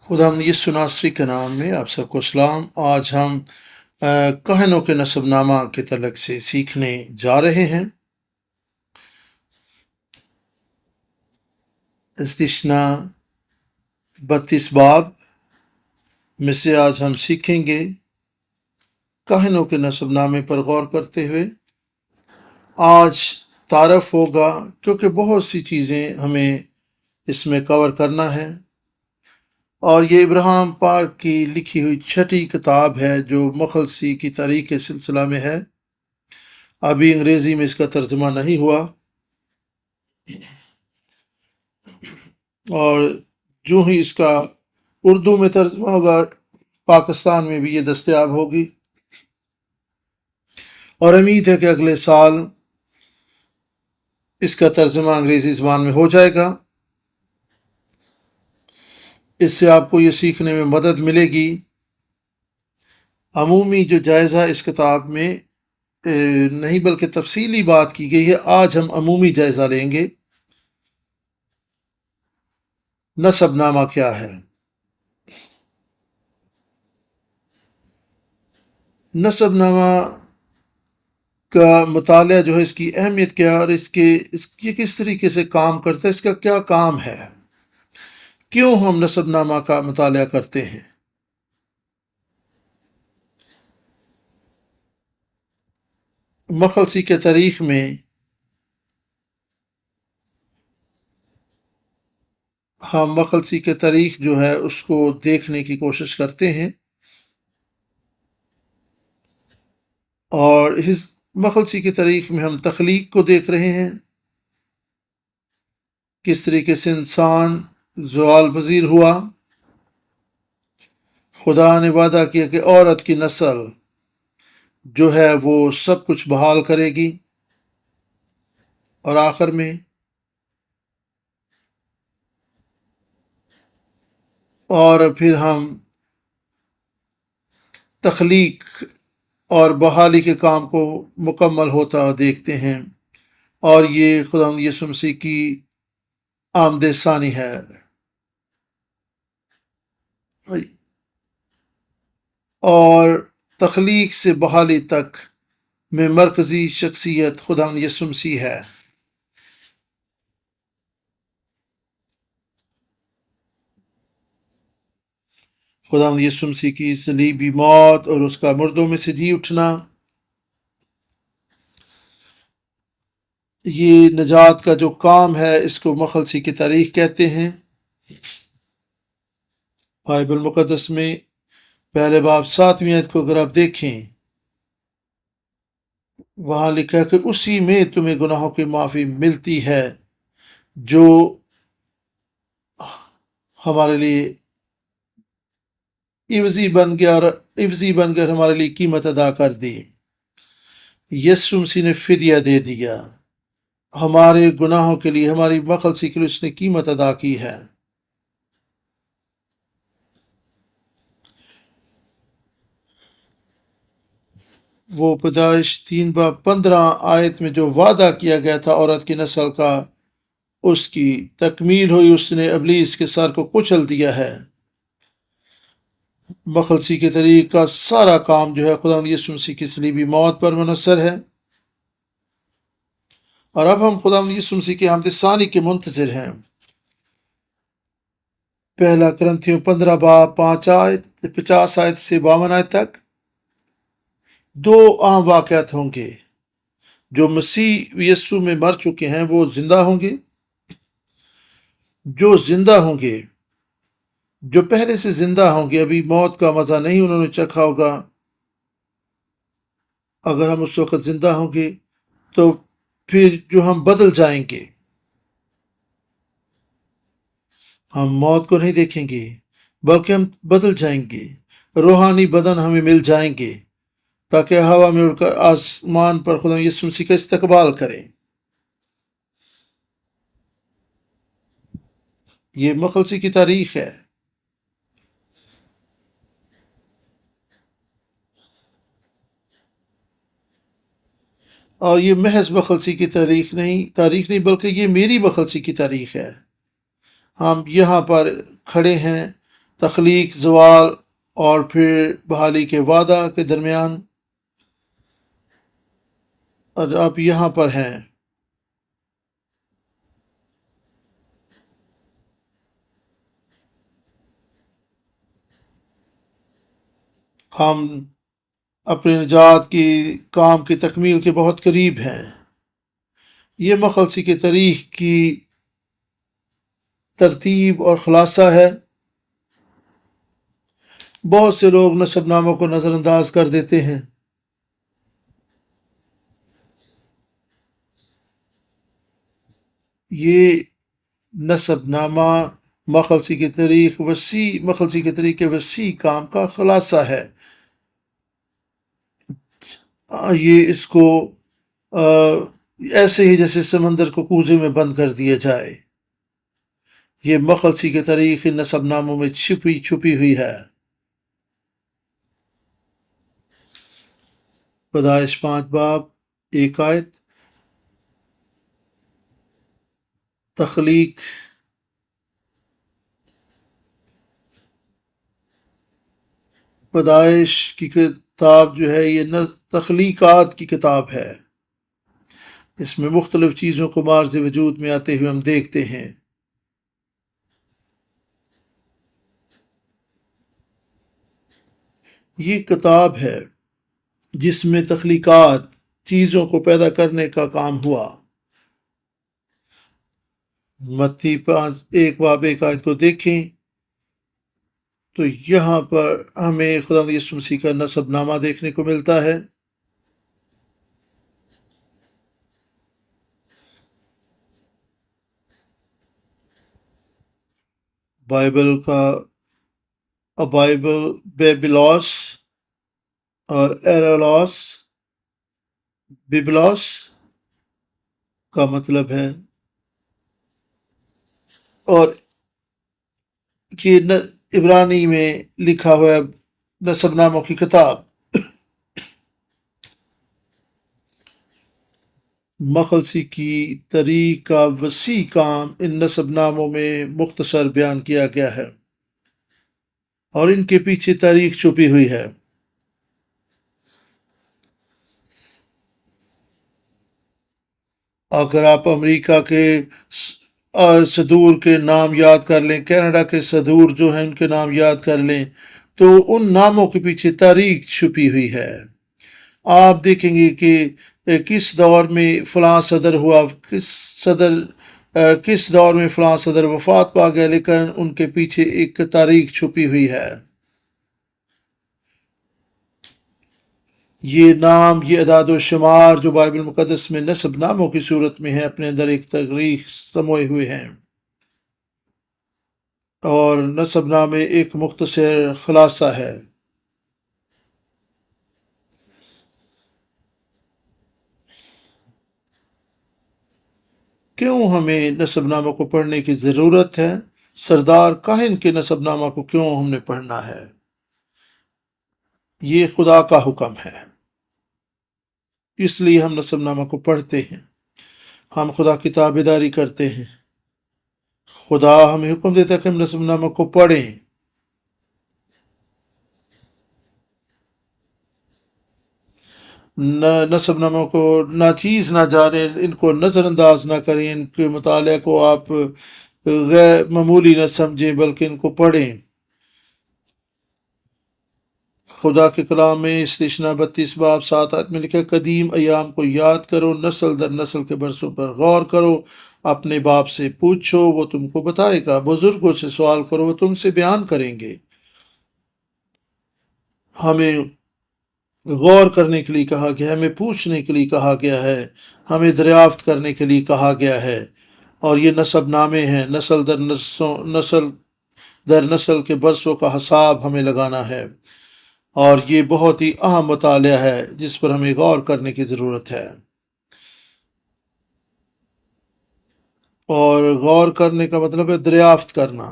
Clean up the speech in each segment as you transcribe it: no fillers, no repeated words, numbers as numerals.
خدا یسوع ناصری کے نام میں آپ سب کو سلام۔ آج ہم کہنوں کے نسب نامہ کے تعلق سے سیکھنے جا رہے ہیں۔ استثنا 32 باب میں سے آج ہم سیکھیں گے کہنوں کے نسب نامے پر غور کرتے ہوئے۔ آج تعارف ہوگا کیونکہ بہت سی چیزیں ہمیں اس میں کور کرنا ہے، اور یہ ابراہیم پاک کی لکھی ہوئی چھٹی کتاب ہے جو مخلصی کی تاریخ کے سلسلہ میں ہے۔ ابھی انگریزی میں اس کا ترجمہ نہیں ہوا، اور جو ہی اس کا اردو میں ترجمہ ہوگا پاکستان میں بھی یہ دستیاب ہوگی، اور امید ہے کہ اگلے سال اس کا ترجمہ انگریزی زبان میں ہو جائے گا۔ اس سے آپ کو یہ سیکھنے میں مدد ملے گی۔ عمومی جو جائزہ اس کتاب میں نہیں بلکہ تفصیلی بات کی گئی ہے، آج ہم عمومی جائزہ لیں گے۔ نسب نامہ کیا ہے؟ نسب نامہ کا مطالعہ جو ہے، اس کی اہمیت کیا، اور یہ کس طریقے سے کام کرتا ہے، اس کا کیا کام ہے، کیوں ہم نسب نامہ کا مطالعہ کرتے ہیں۔ مخلصی کے تاریخ میں ہم مخلصی کے تاریخ جو ہے اس کو دیکھنے کی کوشش کرتے ہیں، اور اس مخلصی کی تاریخ میں ہم تخلیق کو دیکھ رہے ہیں، کس طریقے سے انسان زوال پذیر ہوا۔ خدا نے وعدہ کیا کہ عورت کی نسل جو ہے وہ سب کچھ بحال کرے گی، اور آخر میں اور پھر ہم تخلیق اور بحالی کے کام کو مکمل ہوتا دیکھتے ہیں، اور یہ خدا یسوع مسیح کی آمد ثانی ہے۔ اور تخلیق سے بحالی تک میں مرکزی شخصیت خدا یسوع مسیح ہے۔ خدا یسوع مسیح کی صلیبی موت اور اس کا مردوں میں سے جی اٹھنا، یہ نجات کا جو کام ہے، اس کو مخلصی کی تاریخ کہتے ہیں۔ بائبل مقدس میں پہلے باب 7ویں آیت کو اگر آپ دیکھیں، وہاں لکھا ہے کہ اسی میں تمہیں گناہوں کی معافی ملتی ہے جو ہمارے لیے عوضی بن کر ہمارے لیے قیمت ادا کر دی۔ یسوع مسیح نے فدیہ دے دیا ہمارے گناہوں کے لیے، ہماری مخلصی کے لیے اس نے قیمت ادا کی ہے۔ وہ پیدائش 3 باب 15 آیت میں جو وعدہ کیا گیا تھا عورت کی نسل کا، اس کی تکمیل ہوئی، اس نے ابلیس کے سر کو کچل دیا ہے۔ مخلصی کے طریق کا سارا کام جو ہے خدا یسوع مسیح کی صلیبی موت پر منحصر ہے، اور اب ہم خدا یسوع مسیح کی آمد ثانی کے منتظر ہیں۔ پہلا کرنتھیوں 15 باب 50 آیت سے 52 آیت تک 2 عام واقعات ہوں گے۔ جو مسیح یسوع میں مر چکے ہیں وہ زندہ ہوں گے، جو زندہ ہوں گے، جو پہلے سے زندہ ہوں گے، ابھی موت کا مزہ نہیں انہوں نے چکھا ہوگا۔ اگر ہم اس وقت زندہ ہوں گے تو پھر جو ہم بدل جائیں گے، ہم موت کو نہیں دیکھیں گے بلکہ ہم بدل جائیں گے، روحانی بدن ہمیں مل جائیں گے، تاکہ ہوا میں اڑ کر آسمان پر خدا یسوع مسیح کا استقبال کریں۔ یہ مخلصی کی تاریخ ہے، اور یہ محض مخلصی کی تاریخ نہیں بلکہ یہ میری مخلصی کی تاریخ ہے۔ ہم یہاں پر کھڑے ہیں تخلیق، زوال اور پھر بحالی کے وعدہ کے درمیان. اور آپ یہاں پر ہیں. ہم اپنے نجات کی کام کی تکمیل کے بہت قریب ہیں. یہ مخلصی کی تاریخ کی ترتیب اور خلاصہ ہے. بہت سے لوگ نسب ناموں کو نظر انداز کر دیتے ہیں. یہ نسب نامہ مخلصی کی تاریخ کے وسیع کام کا خلاصہ ہے. یہ اس کو ایسے ہی جیسے سمندر کو کوزے میں بند کر دیا جائے. یہ مخلصی کی تاریخ ان نسب ناموں میں چھپی ہوئی ہے. پیدائش 5 باب 1 آیت. تخلیق پیدائش کی کتاب جو ہے یہ تخلیقات کی کتاب ہے. اس میں مختلف چیزوں کو مارز وجود میں آتے ہوئے ہم دیکھتے ہیں. یہ کتاب ہے جس میں تخلیقات، چیزوں کو پیدا کرنے کا کام ہوا. متی 1 باب 1 آیت کو دیکھیں تو یہاں پر ہمیں خدا یسوع مسیح کا نسب نامہ دیکھنے کو ملتا ہے. بائبل بیبلوس اور ایرولوس. بیبلوس کا مطلب ہے اور یہ عبرانی میں لکھا ہوا نسب ناموں کی کتاب. مخلصی کی تاریخ کا وسیع کام ان نسب ناموں میں مختصر بیان کیا گیا ہے اور ان کے پیچھے تاریخ چھپی ہوئی ہے. اگر آپ امریکہ کے صدور کے نام یاد کر لیں، کینیڈا کے صدور جو ہیں ان کے نام یاد کر لیں، تو ان ناموں کے پیچھے تاریخ چھپی ہوئی ہے. آپ دیکھیں گے کہ کس دور میں فلاں صدر ہوا، کس دور میں فلاں صدر وفات پا گیا، لیکن ان کے پیچھے ایک تاریخ چھپی ہوئی ہے. یہ نام، یہ اعداد و شمار جو بائبل مقدس میں نسب ناموں کی صورت میں ہے، اپنے اندر ایک تاریخ سموئے ہوئے ہیں. اور نسب نامے ایک مختصر خلاصہ ہے. کیوں ہمیں نسب نامہ کو پڑھنے کی ضرورت ہے؟ سردار کاہن کے نسب نامہ کو کیوں ہم نے پڑھنا ہے؟ یہ خدا کا حکم ہے، اس لیے ہم نسب نامہ کو پڑھتے ہیں. ہم خدا کی تابعداری کرتے ہیں. خدا ہمیں حکم دیتا ہے کہ ہم نسب نامہ کو پڑھیں. نسب ناموں کو ناچیز نہ جانیں، ان کو نظر انداز نہ کریں، ان کے مطالعہ کو آپ غیر معمولی نہ سمجھیں بلکہ ان کو پڑھیں. خدا کے کلام میں استثنا 32 باب 7 آیت میں لکھا، قدیم ایام کو یاد کرو، نسل در نسل کے برسوں پر غور کرو. اپنے باپ سے پوچھو، وہ تم کو بتائے گا. بزرگوں سے سوال کرو، وہ تم سے بیان کریں گے. ہمیں غور کرنے کے لیے کہا گیا ہے، ہمیں پوچھنے کے لیے کہا گیا ہے، ہمیں دریافت کرنے کے لیے کہا گیا ہے. اور یہ نسب نامے ہیں، نسل در نسل کے برسوں کا حساب ہمیں لگانا ہے. اور یہ بہت ہی اہم مطالعہ ہے جس پر ہمیں غور کرنے کی ضرورت ہے. اور غور کرنے کا مطلب ہے دریافت کرنا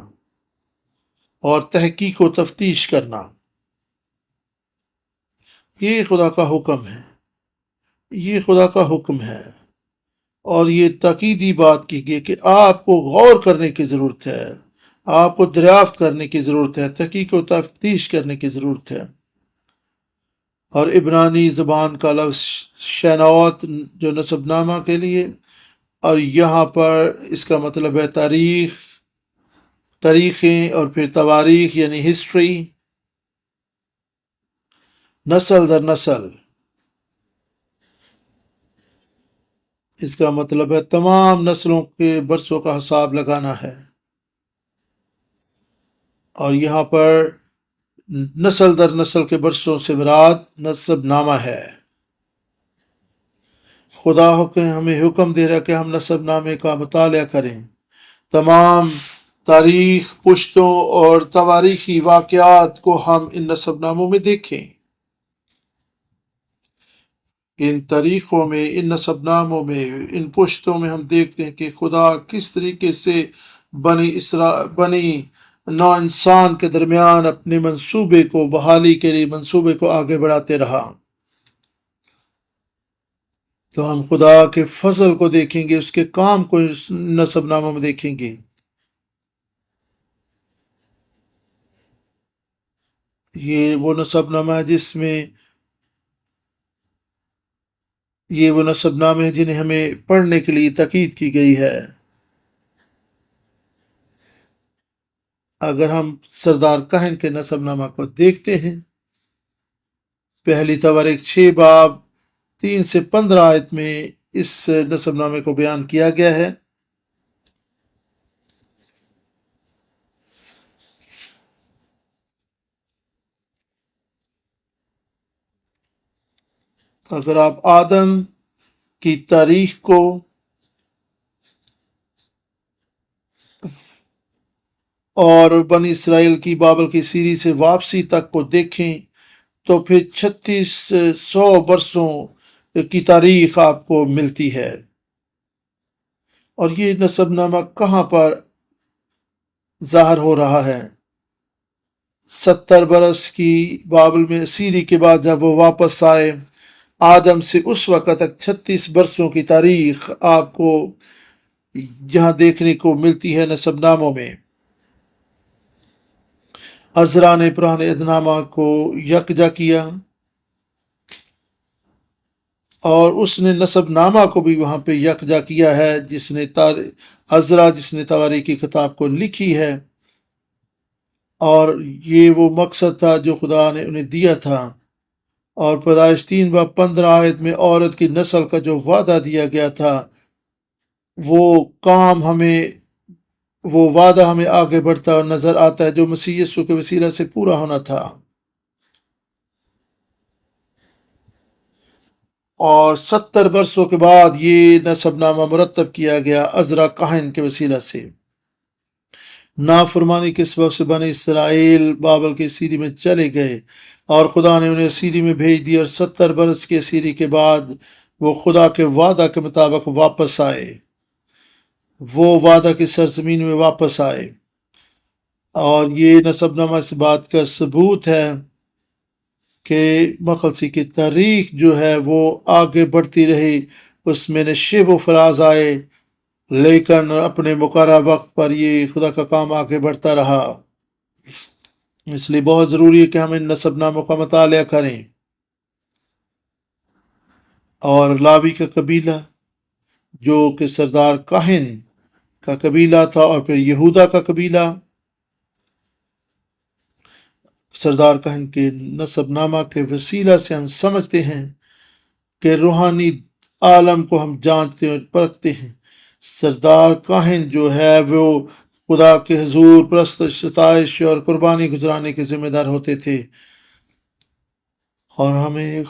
اور تحقیق و تفتیش کرنا. یہ خدا کا حکم ہے، یہ خدا کا حکم ہے. اور یہ تاکیدی بات کی گئی کہ آپ کو غور کرنے کی ضرورت ہے. آپ کو دریافت کرنے کی ضرورت ہے، تحقیق و تفتیش کرنے کی ضرورت ہے۔ اور عبرانی زبان کا لفظ شینوت جو نسب نامہ کے لیے، اور یہاں پر اس کا مطلب ہے تاریخیں، اور پھر تواریخ یعنی ہسٹری، نسل در نسل۔ اس کا مطلب ہے تمام نسلوں کے برسوں کا حساب لگانا ہے۔ اور یہاں پر نسل در نسل کے برسوں سے مراد نسب نامہ ہے۔ خدا ہمیں حکم دے رہا ہے کہ ہم نسب نامے کا مطالعہ کریں، تمام تاریخ، پشتوں اور تواریخی واقعات کو ہم ان نسب ناموں میں دیکھیں۔ ان تاریخوں میں، ان نسب ناموں میں، ان پشتوں میں ہم دیکھتے ہیں کہ خدا کس طریقے سے بنی نو انسان کے درمیان اپنے منصوبے کو، بحالی کے لیے منصوبے کو آگے بڑھاتے رہا۔ تو ہم خدا کے فضل کو دیکھیں گے، اس کے کام کو اس نسب ناموں میں دیکھیں گے۔ یہ وہ نسب نامہ ہے یہ وہ نسب نامے ہیں جنہیں ہمیں پڑھنے کے لیے تاکید کی گئی ہے۔ اگر ہم سردار کہن کے نسب نامہ کو دیکھتے ہیں، پہلی تواریخ 6 باب 3 سے 15 آیت میں اس نسب نامے کو بیان کیا گیا ہے۔ اگر آپ آدم کی تاریخ کو اور بنی اسرائیل کی بابل کی سیری سے واپسی تک کو دیکھیں تو پھر 3600 برسوں کی تاریخ آپ کو ملتی ہے۔ اور یہ نسب نامہ کہاں پر ظاہر ہو رہا ہے؟ 70 برس کی بابل میں سیری کے بعد جب وہ واپس آئے، آدم سے اس وقت تک 36 برسوں کی تاریخ آپ کو یہاں دیکھنے کو ملتی ہے نسب ناموں میں۔ عزرا نے پرانے عہد نامہ کو یکجا کیا، اور اس نے نسب نامہ کو بھی وہاں پہ یکجا کیا ہے، عزرا جس نے تواریخ کی کتاب کو لکھی ہے۔ اور یہ وہ مقصد تھا جو خدا نے انہیں دیا تھا۔ اور پیدائش 3 باب 15 آیت میں عورت کی نسل کا جو وعدہ دیا گیا تھا، وہ وعدہ ہمیں آگے بڑھتا اور نظر آتا ہے، جو مسیح یسوع کے وسیلہ سے پورا ہونا تھا۔ اور 70 برسوں کے بعد یہ نسب نامہ مرتب کیا گیا عزرا کاہن کے وسیلہ سے۔ نافرمانی کے سبب سے بنی اسرائیل بابل کے سیری میں چلے گئے، اور خدا نے انہیں سیری میں بھیج دیا، اور 70 برس کے سیری کے بعد وہ خدا کے وعدہ کے مطابق واپس آئے، وہ وعدہ کی سرزمین میں واپس آئے۔ اور یہ نسب نامہ اس بات کا ثبوت ہے کہ مخلصی کی تاریخ جو ہے وہ آگے بڑھتی رہی، اس میں نشیب و فراز آئے، لیکن اپنے مقررہ وقت پر یہ خدا کا کام آگے بڑھتا رہا۔ اس لیے بہت ضروری ہے کہ ہم ان نسب ناموں کا مطالعہ کریں۔ اور لاوی کا قبیلہ جو کہ سردار کاہن کا قبیلہ تھا، اور پھر یہودا کا قبیلہ، سردار کاہن کے نسب نامہ کے وسیلہ سے ہم سمجھتے ہیں کہ روحانی عالم کو ہم جانچتے اور پرکھتے ہیں۔ سردار کاہن جو ہے وہ خدا کے حضور پرستش، ستائش اور قربانی گزرانے کے ذمہ دار ہوتے تھے، اور ہمیں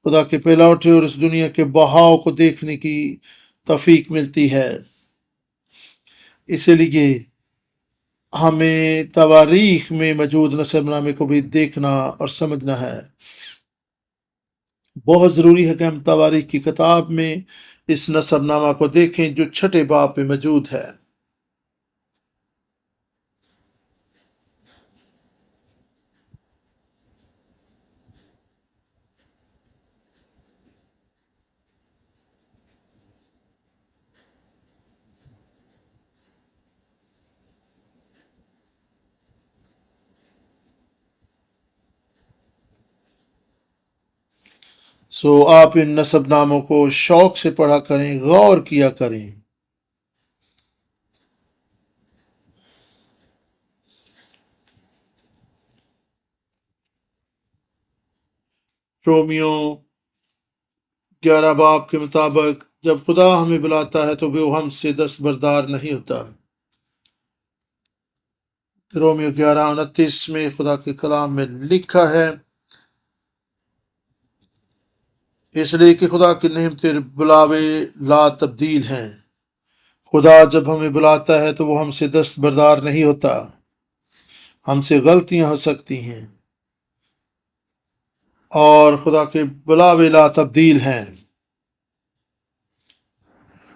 خدا کے پہلوٹے اور اس دنیا کے بہاؤ کو دیکھنے کی توفیق ملتی ہے۔ اسی لیے ہمیں تواریخ میں موجود نسب نامے کو بھی دیکھنا اور سمجھنا ہے۔ بہت ضروری ہے کہ ہم تواریخ کی کتاب میں اس نسب نامہ کو دیکھیں جو 6 باب میں موجود ہے۔ سو آپ ان نسب ناموں کو شوق سے پڑھا کریں، غور کیا کریں۔ رومیو 11 باب کے مطابق جب خدا ہمیں بلاتا ہے تو وہ ہم سے دستبردار نہیں ہوتا۔ رومیو 11:29 میں خدا کے کلام میں لکھا ہے، اس لیے کہ خدا کی نعمتیں بلاوے لا تبدیل ہیں۔ خدا جب ہمیں بلاتا ہے تو وہ ہم سے دستبردار نہیں ہوتا۔ ہم سے غلطیاں ہو سکتی ہیں اور خدا کے بلاوے لا تبدیل ہیں۔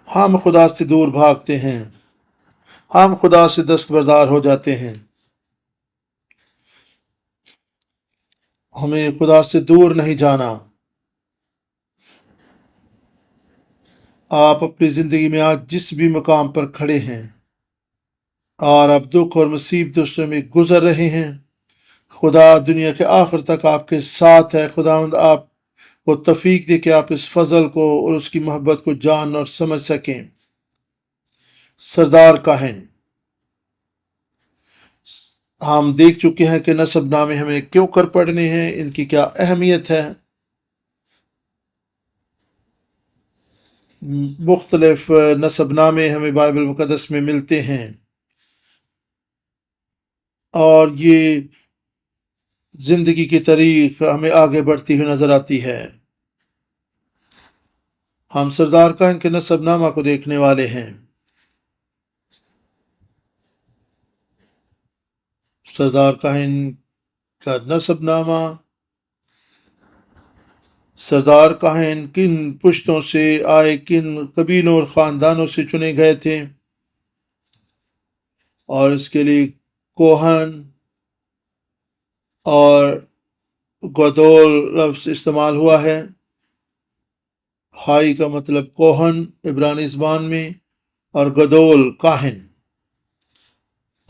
ہم خدا سے دور بھاگتے ہیں، ہم خدا سے دستبردار ہو جاتے ہیں۔ ہمیں خدا سے دور نہیں جانا۔ آپ اپنی زندگی میں آج جس بھی مقام پر کھڑے ہیں اور اب دکھ اور مصیبتوں سے میں گزر رہے ہیں، خدا دنیا کے آخر تک آپ کے ساتھ ہے۔ خداوند آپ کو توفیق دے کہ آپ اس فضل کو اور اس کی محبت کو جان اور سمجھ سکیں۔ سردار کاہن، ہم دیکھ چکے ہیں کہ نسب نامے ہمیں کیوں کر پڑھنے ہیں، ان کی کیا اہمیت ہے۔ مختلف نسب نامے ہمیں بائبل مقدس میں ملتے ہیں اور یہ زندگی کی تاریخ ہمیں آگے بڑھتی ہوئی نظر آتی ہے۔ ہم سردار کاہن کے نسب نامہ کو دیکھنے والے ہیں۔ سردار کاہن کا نسب نامہ، سردار کاہن کن پشتوں سے آئے، کن قبیلوں اور خاندانوں سے چنے گئے تھے، اور اس کے لیے کوہن اور گدول لفظ استعمال ہوا ہے۔ ہائی کا مطلب کوہن عبرانی زبان میں، اور گدول کاہن،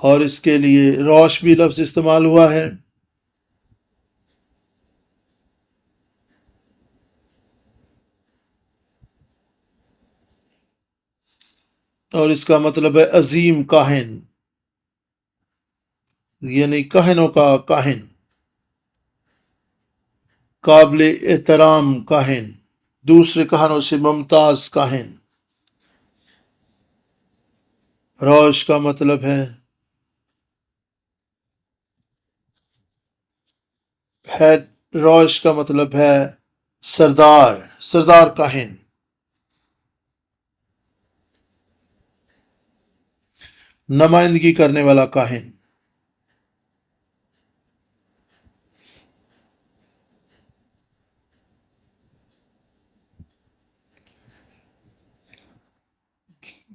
اور اس کے لیے روش بھی لفظ استعمال ہوا ہے۔ اور اس کا مطلب ہے عظیم کاہن، یعنی کاہنوں کا کاہن، قابل احترام کاہن، دوسرے کاہنوں سے ممتاز کاہن۔ روش کا مطلب ہے روش کا مطلب ہے سردار، سردار کاہن۔ نمائندگی کرنے والا کاہن۔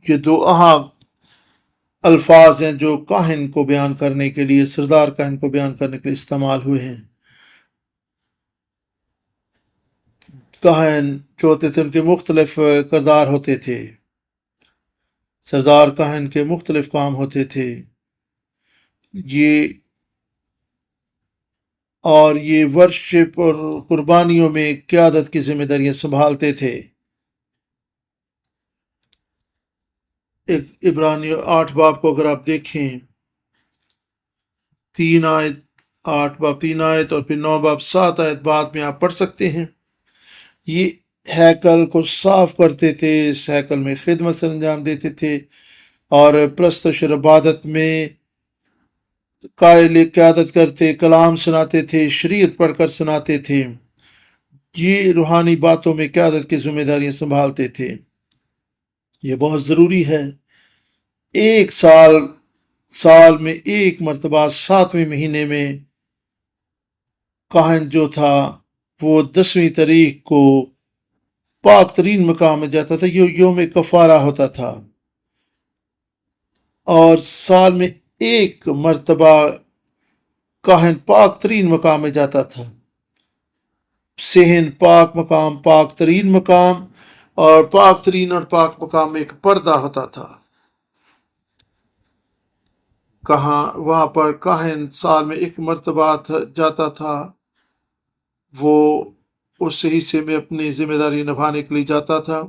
یہ دو اہم الفاظ ہیں جو کاہن کو بیان کرنے کے لیے، سردار کاہن کو بیان کرنے کے لیے استعمال ہوئے ہیں۔ کاہن جو ہوتے تھے ان کے مختلف کردار ہوتے تھے، سردار کاہن کے مختلف کام ہوتے تھے، یہ ورشپ اور قربانیوں میں قیادت کی ذمہ داریاں سنبھالتے تھے۔ ایک عبرانی 8 باب کو اگر آپ دیکھیں، 3 آیت، 8 باب 3 آیت اور پھر 9 باب 7 آیت بعد میں آپ پڑھ سکتے ہیں۔ یہ ہیکل کو صاف کرتے تھے، اس ہیکل میں خدمت سر انجام دیتے تھے، اور پرستش اور عبادت میں قائل قیادت کرتے، کلام سناتے تھے، شریعت پڑھ کر سناتے تھے۔ یہ روحانی باتوں میں قیادت کی ذمہ داریاں سنبھالتے تھے۔ یہ بہت ضروری ہے۔ ایک سال میں ایک مرتبہ 7ویں مہینے میں کاہن جو تھا وہ 10ویں تاریخ کو پاک ترین مقام میں جاتا تھا، یہ یوم کفارہ ہوتا تھا، اور سال میں ایک مرتبہ کاہن پاک ترین مقام میں جاتا تھا۔ صحن پاک مقام، پاک ترین مقام، اور پاک ترین اور پاک مقام میں ایک پردہ ہوتا تھا۔ وہاں پر کاہن سال میں ایک مرتبہ جاتا تھا، وہ اس حصے میں اپنی ذمہ داری نبھانے کے لیے جاتا تھا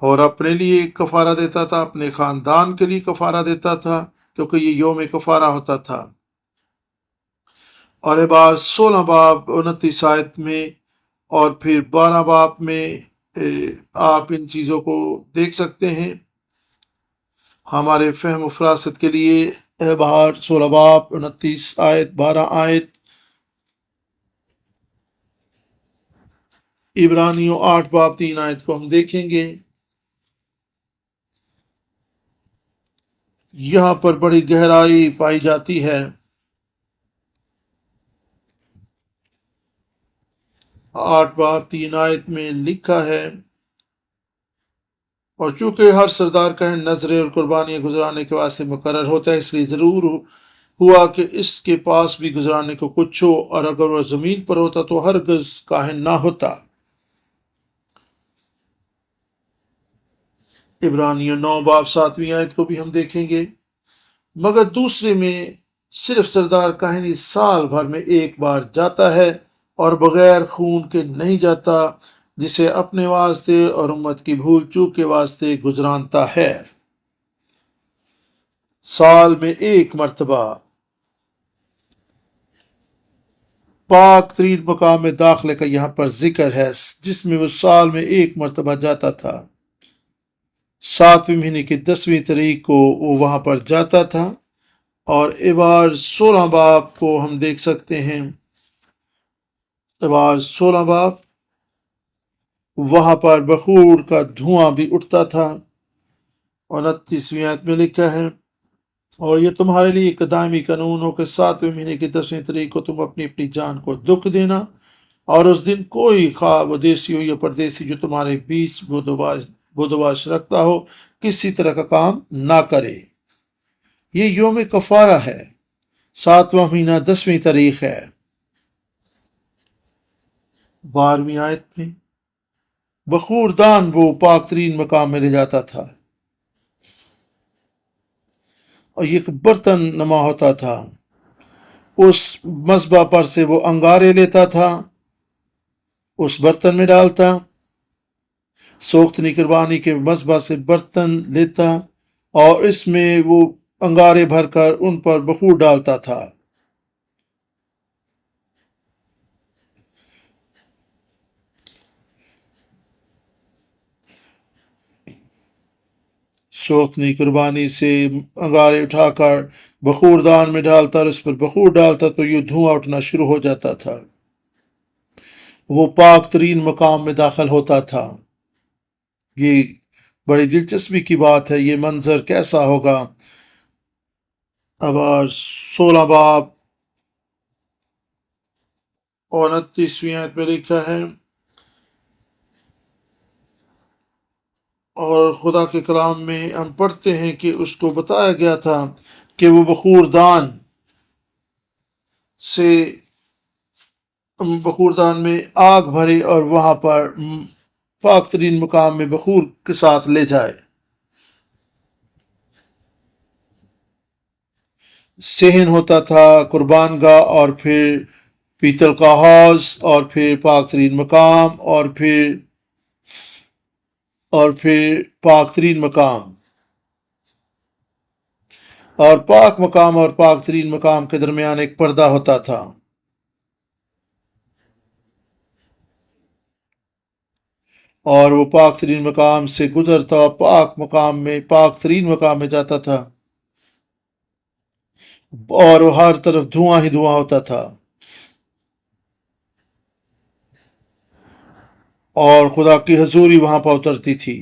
اور اپنے لیے کفارہ دیتا تھا، اپنے خاندان کے لیے کفارہ دیتا تھا، کیونکہ یہ یوم کفارہ ہوتا تھا۔ اور بار 16 باب 29 آیت میں اور پھر 12 باب میں آپ ان چیزوں کو دیکھ سکتے ہیں ہمارے فہم و فراست کے لیے۔ بہار 16 باب 29 آیت 12 آیت، عبرانیوں 8 باب 3 آیت کو ہم دیکھیں گے۔ یہاں پر بڑی گہرائی پائی جاتی ہے۔ 8 باب 3 آیت میں لکھا ہے، اور چونکہ ہر سردار کا نظریں اور قربانیاں گزرانے کے واسطے مقرر ہوتا ہے، اس لیے ضرور ہوا کہ اس کے پاس بھی گزرانے کو کچھ ہو، اور اگر وہ زمین پر ہوتا تو ہرگز کاہن نہ ہوتا۔ عبرانیوں 9 باب 7ویں آیت کو بھی ہم دیکھیں گے، مگر دوسرے میں صرف سردار کاہن سال بھر میں ایک بار جاتا ہے اور بغیر خون کے نہیں جاتا، جسے اپنے واسطے اور امت کی بھول چوک کے واسطے گزرانتا ہے۔ سال میں ایک مرتبہ پاک ترین مقام میں داخلے کا یہاں پر ذکر ہے، جس میں وہ سال میں ایک مرتبہ جاتا تھا۔ 7ویں مہینے کی 10ویں تاریخ کو وہ وہاں پر جاتا تھا۔ اور ابار 16 باب کو ہم دیکھ سکتے ہیں۔ ابار 16 باب، وہاں پر بخور کا دھواں بھی اٹھتا تھا۔ 29ویں آیت میں لکھا ہے، اور یہ تمہارے لیے ایک دائمی قانون ہو کہ 7ویں مہینے کی 10ویں تاریخ کو تم اپنی اپنی جان کو دکھ دینا، اور اس دن کوئی خواہ وہ دیسی ہو یا پردیسی جو تمہارے بیچ بدوباش رکھتا ہو، کسی طرح کا کام نہ کرے۔ یہ یوم کفارہ ہے، 7واں مہینہ 10ویں تاریخ ہے۔ 12ویں آیت میں بخور دان وہ پاک ترین مقام میں لے جاتا تھا، اور ایک برتن نما ہوتا تھا، اس مذبح پر سے وہ انگارے لیتا تھا، اس برتن میں ڈالتا، سوختنی قربانی کے مذبح سے برتن لیتا اور اس میں وہ انگارے بھر کر ان پر بخور ڈالتا تھا۔ سوختنی قربانی سے انگارے اٹھا کر بخور دان میں ڈالتا اور اس پر بخور ڈالتا تو یہ دھواں اٹھنا شروع ہو جاتا تھا، وہ پاک ترین مقام میں داخل ہوتا تھا۔ یہ بڑی دلچسپی کی بات ہے، یہ منظر کیسا ہوگا۔ اب 16 باب 29ویں آیت میں لکھا ہے، اور خدا کے کلام میں ہم پڑھتے ہیں کہ اس کو بتایا گیا تھا کہ وہ بخور دان میں آگ بھرے اور وہاں پر پاک ترین مقام میں بخور کے ساتھ لے جائے۔ صحن ہوتا تھا، قربان گاہ، اور پھر پیتل کا حوض، اور پھر پاک ترین مقام، اور پھر پاک ترین مقام، اور پاک مقام اور پاک ترین مقام کے درمیان ایک پردہ ہوتا تھا۔ اور وہ پاک ترین مقام سے گزرتا پاک ترین مقام میں جاتا تھا، اور وہ ہر طرف دھواں ہی دھواں ہوتا تھا، اور خدا کی حضوری وہاں پر اترتی تھی۔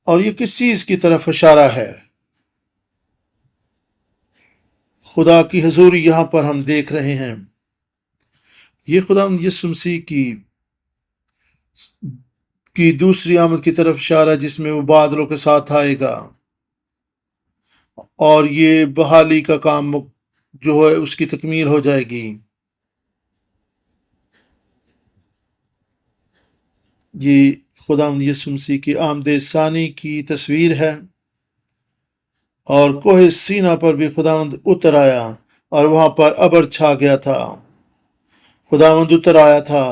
اور یہ کس چیز کی طرف اشارہ ہے؟ خدا کی حضوری یہاں پر ہم دیکھ رہے ہیں، یہ خدا یسوع مسیح کی دوسری آمد کی طرف اشارہ، جس میں وہ بادلوں کے ساتھ آئے گا، اور یہ بحالی کا کام جو ہے اس کی تکمیل ہو جائے گی۔ یہ خدا یسوع مسیح کی آمد ثانی کی تصویر ہے، اور کوہ سینا پر بھی خداوند اتر آیا اور وہاں پر ابر چھا گیا تھا، خداوند اتر آیا تھا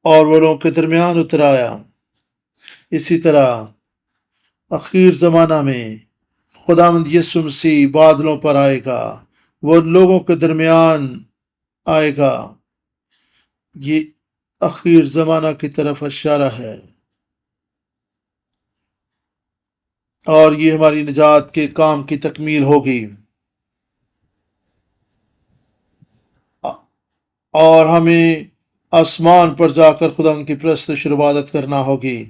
اور وہ لوگوں کے درمیان اتر آیا۔ اسی طرح اخیر زمانہ میں خداوند یسوع مسیح بادلوں پر آئے گا، وہ لوگوں کے درمیان آئے گا۔ یہ اخیر زمانہ کی طرف اشارہ ہے، اور یہ ہماری نجات کے کام کی تکمیل ہوگی، اور ہمیں آسمان پر جا کر خدا کی پرستش اور عبادت کرنا ہوگی۔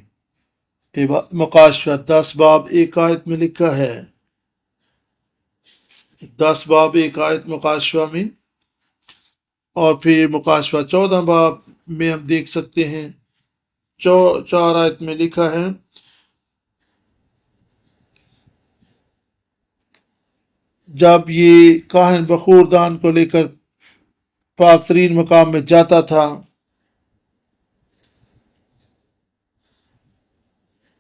مکاشفہ 10 باب 1 آیت میں لکھا ہے، 10 باب 1 آیت مکاشفہ میں، اور پھر مکاشفہ 14 باب میں ہم دیکھ سکتے ہیں 4 آیت میں لکھا ہے، جب یہ کاہن بخور دان کو لے کر پاک ترین مقام میں جاتا تھا،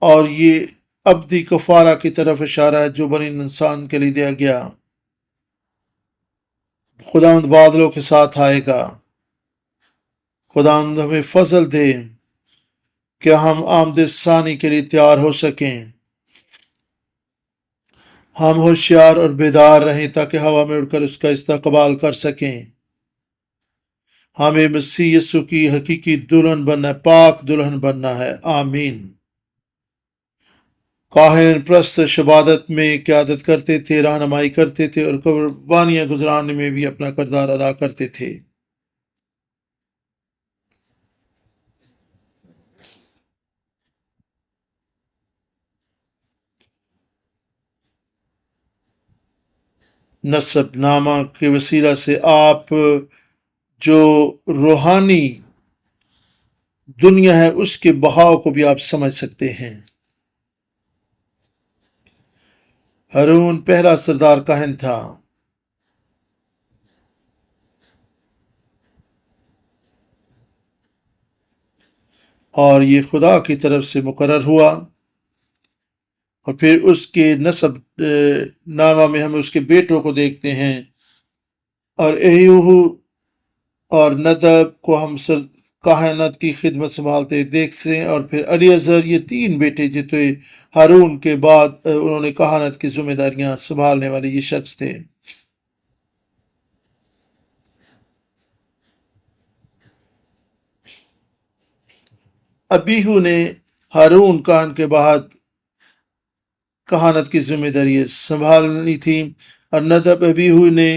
اور یہ ابدی کفارہ کی طرف اشارہ ہے جو بنی انسان کے لیے دیا گیا۔ خداوند بادلوں کے ساتھ آئے گا۔ خداوند ہمیں فضل دے کہ ہم آمد ثانی کے لیے تیار ہو سکیں، ہم ہوشیار اور بیدار رہیں تاکہ ہوا میں اڑ کر اس کا استقبال کر سکیں۔ ہمیں مسیح یسوع کی حقیقی دلہن بننا ہے، پاک دلہن بننا ہے۔ آمین۔ کاہن پرستش عبادت میں قیادت کرتے تھے، رہنمائی کرتے تھے، اور قربانیاں گزرانے میں بھی اپنا کردار ادا کرتے تھے۔ نسب نامہ کے وسیلہ سے آپ جو روحانی دنیا ہے اس کے بہاؤ کو بھی آپ سمجھ سکتے ہیں۔ ہارون پہلا سردار کاہن تھا، اور یہ خدا کی طرف سے مقرر ہوا، اور پھر اس کے نسب نامہ میں ہم اس کے بیٹوں کو دیکھتے ہیں، اور ایہو اور ندب کو ہم کہانت کی خدمت سنبھالتے دیکھتے ہیں، اور پھر الیعزر، یہ 3 بیٹے جو تھے ہارون کے بعد انہوں نے کہانت کی ذمہ داریاں سنبھالنے والے یہ شخص تھے۔ ابیہو نے ہارون کاہن کے بعد کہانت کی ذمہ داری سنبھالنی تھی، اور ندب ابیہو نے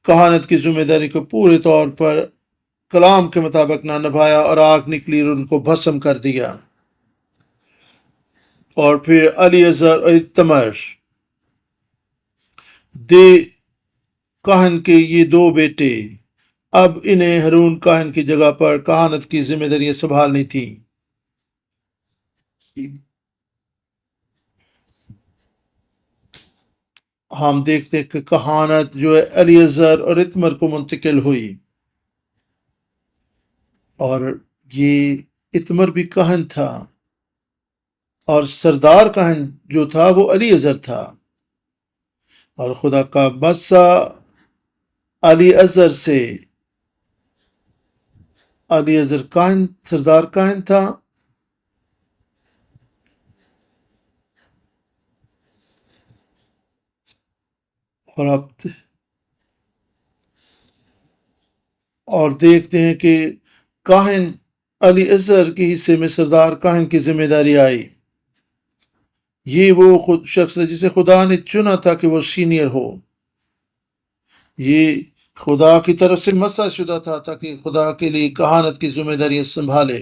کہانت کی ذمہ داری کو پورے طور پر کلام کے مطابق نہ نبھایا، اور آگ نکلی اور ان کو بھسم کر دیا۔ اور پھر الیعزر اور ایتمر کاہن کے یہ 2 بیٹے، اب انہیں ہارون کاہن کی جگہ پر کہانت کی ذمہ داریاں سنبھالنی تھی۔ ہم دیکھتے ہیں کہ کہانت جو ہے الیعزر اور ایتمر کو منتقل ہوئی، اور یہ ایتمر بھی کاہن تھا، اور سردار کاہن جو تھا وہ الیعزر تھا، اور خدا کا مسا الیعزر سے، الیعزر کاہن سردار کاہن تھا، اور دیکھتے ہیں کہ کاہن الیعزر کے حصے میں سردار کاہن کی ذمہ داری آئی۔ یہ وہ خود شخص ہے جسے خدا نے چنا تھا کہ وہ سینئر ہو، یہ خدا کی طرف سے مسا شدہ تھا تاکہ خدا کے لیے کہانت کی ذمہ داری سنبھالے۔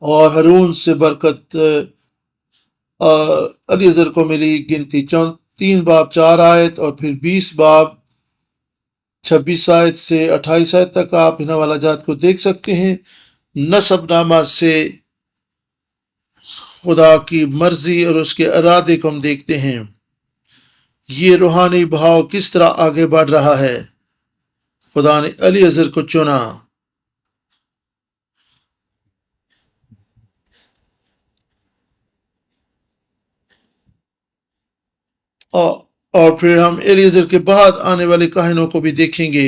اور ہارون سے برکت الیعزر کو ملی، گنتی 3 باب 4 آیت، اور پھر 20 باب 26 آیت سے 28 آیت تک آپ ان حوالہ جات کو دیکھ سکتے ہیں۔ نسب نامہ سے خدا کی مرضی اور اس کے ارادے کو ہم دیکھتے ہیں، یہ روحانی بہاؤ کس طرح آگے بڑھ رہا ہے۔ خدا نے الیعزر کو چنا، اور پھر ہم الیعزر کے بعد آنے والے کاہنوں کو بھی دیکھیں گے۔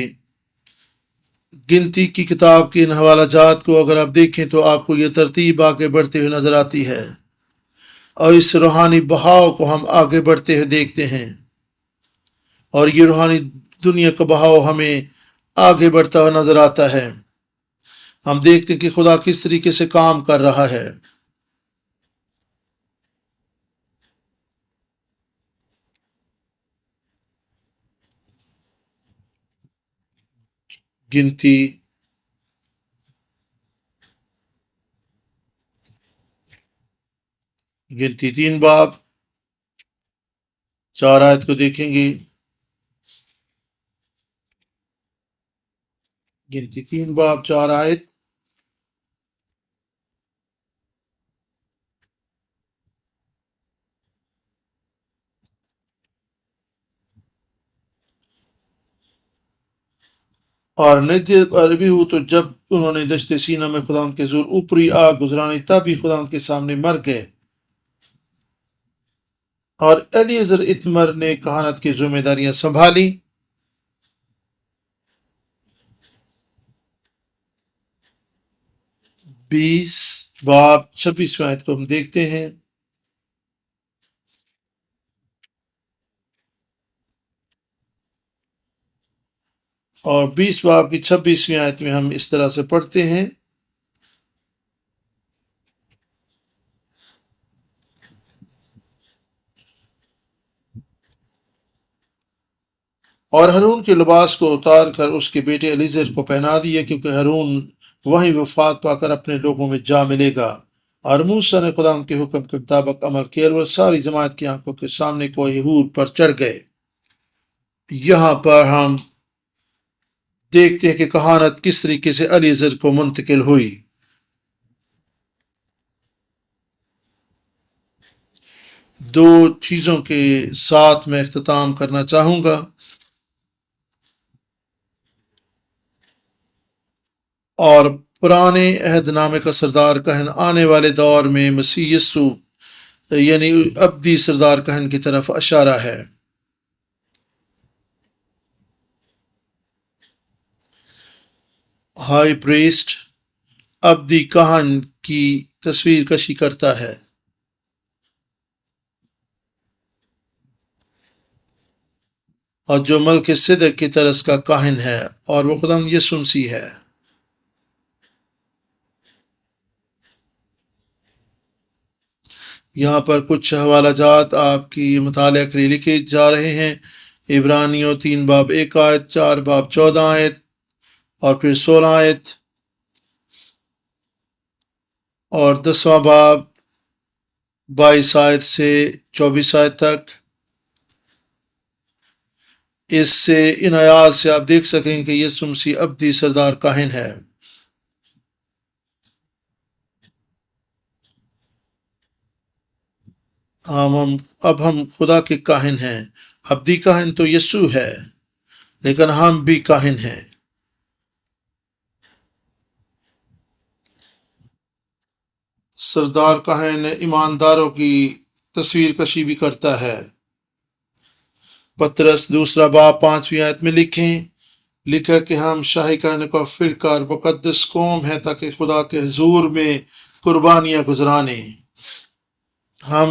گنتی کی کتاب کے ان حوالہ جات کو اگر آپ دیکھیں تو آپ کو یہ ترتیب آگے بڑھتے ہوئے نظر آتی ہے، اور اس روحانی بہاؤ کو ہم آگے بڑھتے ہوئے دیکھتے ہیں، اور یہ روحانی دنیا کا بہاؤ ہمیں آگے بڑھتا ہوا نظر آتا ہے۔ ہم دیکھتے ہیں کہ خدا کس طریقے سے کام کر رہا ہے۔ گنتی 3 باب 4 آیت کو دیکھیں گے۔ گنتی 3 باب 4 آیت۔ اور نجد عربی ہو تو جب انہوں نے دشت سینہ میں خدا کے زور اوپری آگ گزرانی تب ہی خدا کے سامنے مر گئے، اور الیعزر اتمر نے کہانت کی ذمہ داریاں سنبھالی۔ 20 باب 26 آیت کو ہم دیکھتے ہیں۔ اور 20 باب کی 26ویں آیت میں ہم اس طرح سے پڑھتے ہیں، اور ہارون کے لباس کو اتار کر اس کے بیٹے الیعزر کو پہنا دیا، کیونکہ ہارون وہیں وفات پا کر اپنے لوگوں میں جا ملے گا۔ اور موسیٰ نے خدا کے حکم کے مطابق عمل کیا، اور ساری جماعت کی آنکھوں کے سامنے کوہ ہور پر چڑھ گئے۔ یہاں پر ہم دیکھتے ہیں کہ کہانت کس طریقے سے الیعزر کو منتقل ہوئی۔ دو چیزوں کے ساتھ میں اختتام کرنا چاہوں گا، اور پرانے عہد نامے کا سردار کہن آنے والے دور میں مسیح یسو یعنی ابدی سردار کہن کی طرف اشارہ ہے۔ ہائی پریسٹ ابدی کہن کی تصویر کشی کرتا ہے، اور جو ملک صدق کی طرز کا کاہن ہے، اور وہ خدا یسوع مسیح ہے۔ یہاں پر کچھ حوالہ جات آپ کی مطالعہ کے لیے لکھے جا رہے ہیں۔ عبرانیوں 3 باب 1 آیت، 4 باب 14 آیت، اور پھر 16 آیت، اور 10واں باب 22 آیت سے 24 آیت تک۔ اس سے ان آیات سے آپ دیکھ سکیں کہ یسوع مسیح ابدی سردار کاہن ہے۔ اب ہم خدا کے کاہن ہیں۔ ابدی کاہن تو یسوع ہے، لیکن ہم بھی کاہن ہیں۔ سردار کاہن ایمانداروں کی تصویر کشی بھی کرتا ہے۔ پطرس 2 باب 5 آیت میں لکھا کہ ہم شاہی کہنے کا فرقہ اور مقدس قوم ہے، تاکہ خدا کے حضور میں قربانیاں گزرانے۔ ہم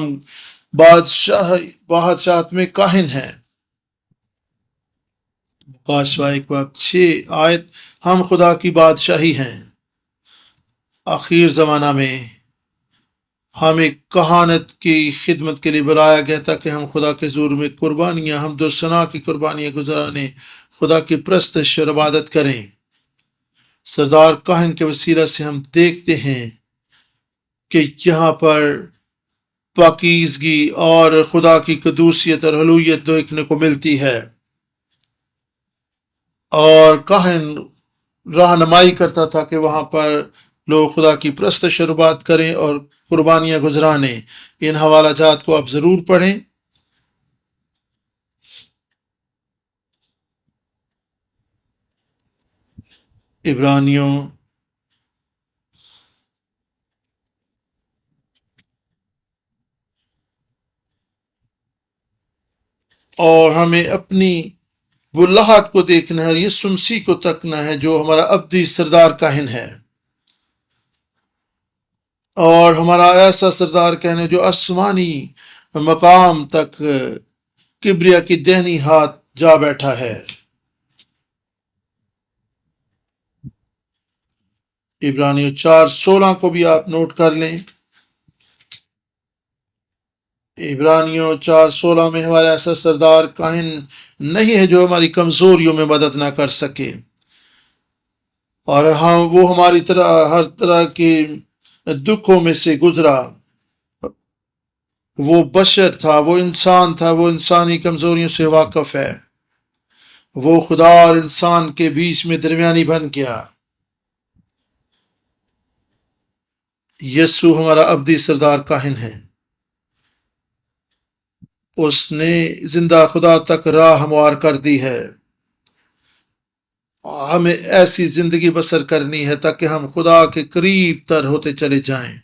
بادشاہت میں کاہن ہیں۔ مکاشفہ 1 باب 6 آیت، ہم خدا کی بادشاہی ہیں۔ آخر زمانہ میں ہمیں کہانت کی خدمت کے لیے بلایا گیا تھا کہ ہم خدا کے حضور میں قربانیاں، حمد و ثنا کی قربانیاں گزرانے، خدا کی پرستش اور عبادت کریں۔ سردار کاہن کے وسیلہ سے ہم دیکھتے ہیں کہ یہاں پر پاکیزگی اور خدا کی قدوسیت اور حلویت دیکھنے کو ملتی ہے، اور کاہن رہنمائی کرتا تھا کہ وہاں پر لوگ خدا کی پرستش اور عبادت کریں اور قربانیاں گزرانے۔ ان حوالہ جات کو آپ ضرور پڑھیں۔ عبرانیوں اور ہمیں اپنی بلاہٹ کو دیکھنا ہے اور یسوع مسیح کو تکنا ہے جو ہمارا ابدی سردار کاہن ہے، اور ہمارا ایسا سردار کاہن ہے جو آسمانی مقام تک کبریا کی دہنی ہاتھ جا بیٹھا ہے۔ عبرانیوں 4:16 کو بھی آپ نوٹ کر لیں۔ عبرانیوں 4:16 میں ہمارا ایسا سردار کاہن نہیں ہے جو ہماری کمزوریوں میں مدد نہ کر سکے، اور وہ ہماری طرح ہر طرح کے دکھوں میں سے گزرا۔ وہ بشر تھا، وہ انسان تھا، وہ انسانی کمزوریوں سے واقف ہے۔ وہ خدا اور انسان کے بیچ میں درمیانی بن گیا۔ یسوع ہمارا ابدی سردار کاہن ہے۔ اس نے زندہ خدا تک راہ ہموار کر دی ہے۔ ہمیں ایسی زندگی بسر کرنی ہے تاکہ ہم خدا کے قریب تر ہوتے چلے جائیں۔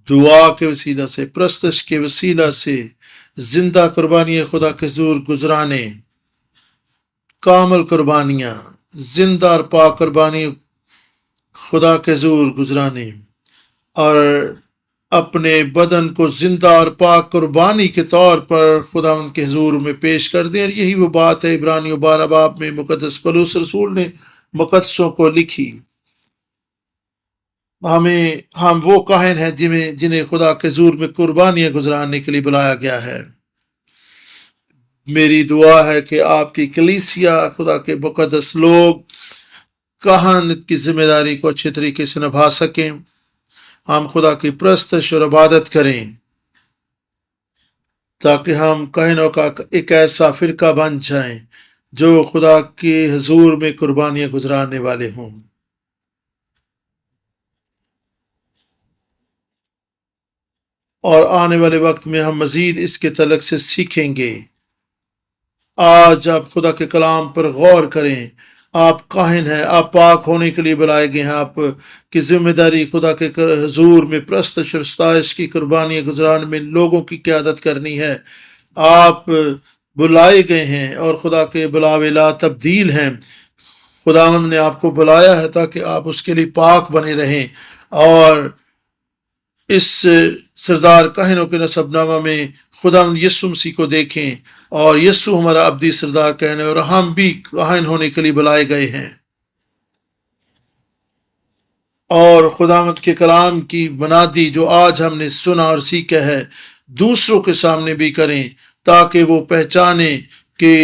دعا کے وسیلہ سے، پرستش کے وسیلہ سے زندہ قربانی خدا کے حضور گزرانے، کامل قربانیاں، زندہ اور پاک قربانی خدا کے حضور گزرانے، اور اپنے بدن کو زندہ اور پاک قربانی کے طور پر خداوند کے حضور میں پیش کر دیں۔ اور یہی وہ بات ہے عبرانیوں 12 باب میں مقدس پولس رسول نے مقدسوں کو لکھی۔ ہم وہ کاہن ہیں جنہیں خدا کے حضور میں قربانیاں گزرانے کے لیے بلایا گیا ہے۔ میری دعا ہے کہ آپ کی کلیسیا، خدا کے مقدس لوگ کہانت کی ذمہ داری کو اچھے طریقے سے نبھا سکیں۔ ہم خدا کی پرستش اور عبادت کریں تاکہ ہم کاہنوں کا ایک ایسا فرقہ بن جائیں جو خدا کے حضور میں قربانیاں گزرانے والے ہوں۔ اور آنے والے وقت میں ہم مزید اس کے تعلق سے سیکھیں گے۔ آج آپ خدا کے کلام پر غور کریں۔ آپ کاہن ہیں، آپ پاک ہونے کے لیے بلائے گئے ہیں۔ آپ کی ذمہ داری خدا کے حضور میں پرستش اور ستائش کی قربانیاں گزرانے میں لوگوں کی قیادت کرنی ہے۔ آپ بلائے گئے ہیں اور خدا کے بلاوے لا تبدیل ہیں۔ خداوند نے آپ کو بلایا ہے تاکہ آپ اس کے لیے پاک بنے رہیں، اور اس سردار کاہنوں کے نسب نامہ میں خداوند یسوع مسیح کو دیکھیں، اور یسوع ہمارا ابدی سردار کاہن ہے، اور ہم بھی کاہن ہونے کے لیے بلائے گئے ہیں۔ اور خداوند کے کلام کی بنیادی جو آج ہم نے سنا اور سیکھا ہے، دوسروں کے سامنے بھی کریں تاکہ وہ پہچانیں کہ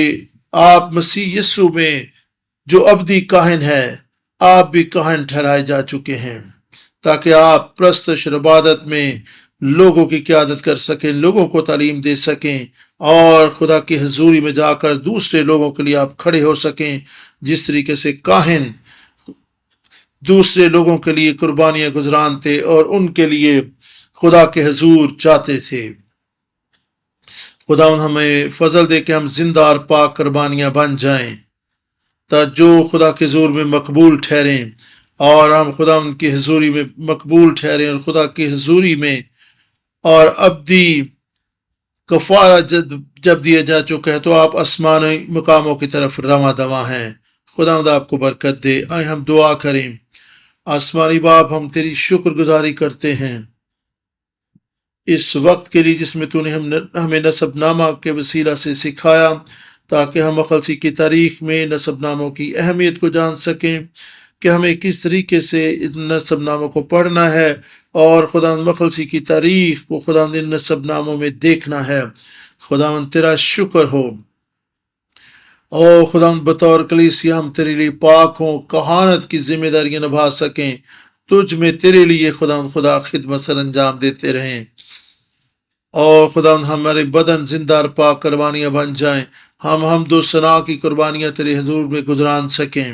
آپ مسیح یسوع میں جو ابدی کاہن ہے، آپ بھی کاہن ٹھہرائے جا چکے ہیں، تاکہ آپ پرستش اور عبادت میں لوگوں کی قیادت کر سکیں، لوگوں کو تعلیم دے سکیں، اور خدا کی حضوری میں جا کر دوسرے لوگوں کے لیے آپ کھڑے ہو سکیں، جس طریقے سے کاہن دوسرے لوگوں کے لیے قربانیاں گزرانتے اور ان کے لیے خدا کے حضور چاہتے تھے۔ خدا ہمیں فضل دے کہ ہم زندہ اور پاک قربانیاں بن جائیں، جو خدا کے حضور میں مقبول ٹھہریں، اور ہم خدا ان کی حضوری میں مقبول ٹھہریں، اور خدا کی حضوری میں اور ابدی کفارہ جب دیا جا چکا ہے تو آپ آسمانی مقاموں کی طرف رواں دواں ہیں۔ خدا آپ کو برکت دے۔ آئے ہم دعا کریں۔ آسمانی باپ، ہم تیری شکر گزاری کرتے ہیں اس وقت کے لیے جس میں تو نے ہمیں نسب نامہ کے وسیلہ سے سکھایا، تاکہ ہم مخلصی کی تاریخ میں نسب ناموں کی اہمیت کو جان سکیں کہ ہمیں کس طریقے سے ان نسب ناموں کو پڑھنا ہے، اور خدا مخلصی کی تاریخ کو خدا ان نسب ناموں میں دیکھنا ہے۔ خدا تیرا شکر ہو۔ او خدا بطور کلیسیا ہم تیرے لیے پاک ہوں، کہانت کی ذمہ داریاں نبھا سکیں، تجھ میں تیرے لیے خدا خدمت سر انجام دیتے رہیں، اور خدا ہمارے بدن زندہ اور پاک قربانیاں بن جائیں، ہم حمد و ثنا کی قربانیاں تیرے حضور میں گزران سکیں۔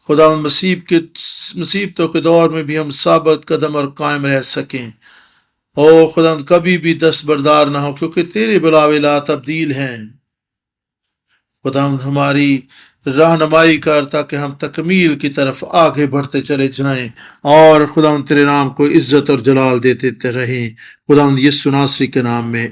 خدا مصیبتوں کے دور میں بھی ہم ثابت قدم اور قائم رہ سکیں۔ او خدا کبھی بھی دستبردار نہ ہو، کیونکہ تیرے بلاوے لا تبدیل ہیں۔ خدا ہماری رہنمائی کر تاکہ ہم تکمیل کی طرف آگے بڑھتے چلے جائیں، اور خدا تیرے نام کو عزت اور جلال دیتے رہیں۔ خدا یسوع ناصری کے نام میں